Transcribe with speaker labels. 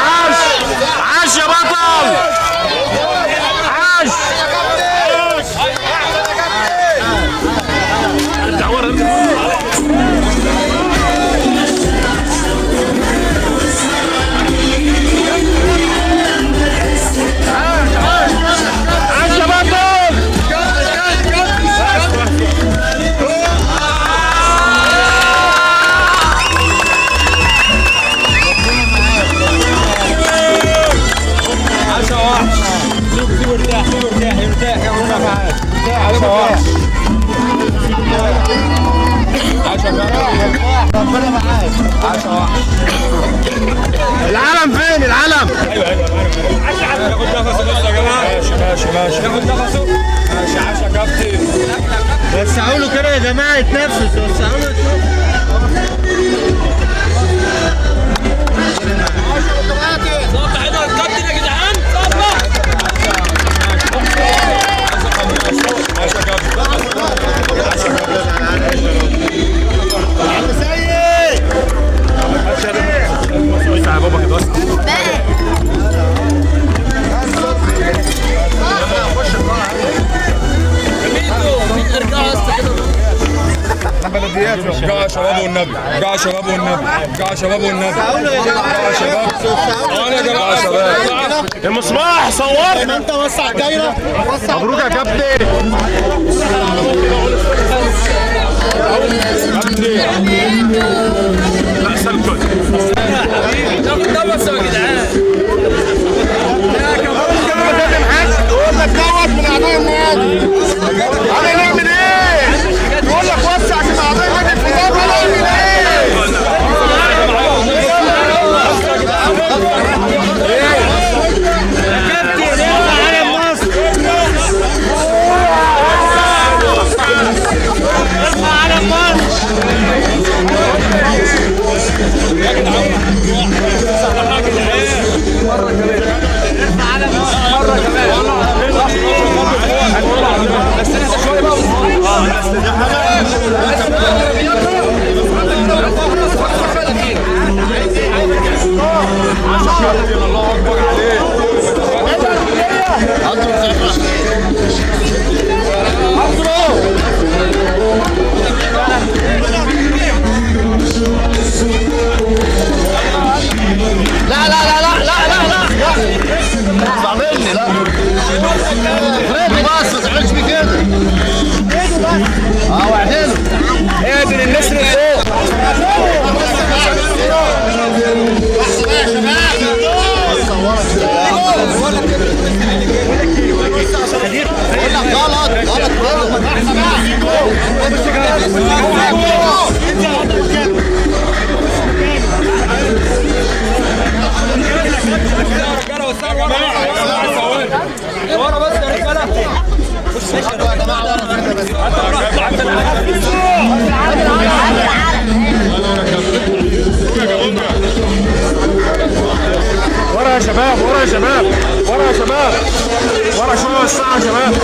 Speaker 1: عاش عاش يا بطل عاش.
Speaker 2: ربنا معاك.
Speaker 1: العلم فين العلم؟
Speaker 3: ايوه ياخد نفسه بس يا جماعه. ماشي ياخد نفسه. ماشي عاش يا كابتن.
Speaker 2: وسعوا له كده يا جماعه يتنفس. وسعوا له
Speaker 3: صوت حلو يا كابتن يا جدعان. ماشي يا كابتن.
Speaker 2: عم سيد.
Speaker 3: يا بابا كده بلديات. رجعوا يا شباب والنبي. رجعوا يا شباب والنبي. رجعوا يا شباب والنبي. رجعوا يا شباب. انا يا جماعه يا شباب.
Speaker 1: المصباح صورت.
Speaker 2: انت وسع الدايره.
Speaker 1: مبروك يا كابتن. لا سلكت.
Speaker 3: نفسه يا جدعان.
Speaker 1: يقول لك دوت من اعضاء النادي. انا نعمل ايه؟ يقول لك وسع عشان اعضاء النادي الفضاء. انا نعمل ايه؟ الله اكبر عليك.
Speaker 2: لا لا لا لا لا لا لا استعملني. لا فريد بس ما تعملش بيه كده. وعديله
Speaker 1: اقدر النسر فوق.
Speaker 3: ورا بس يا رجاله.
Speaker 1: ورا يا شباب ورا يا شباب ورا يا شباب ورا شويه الساعه يا شباب.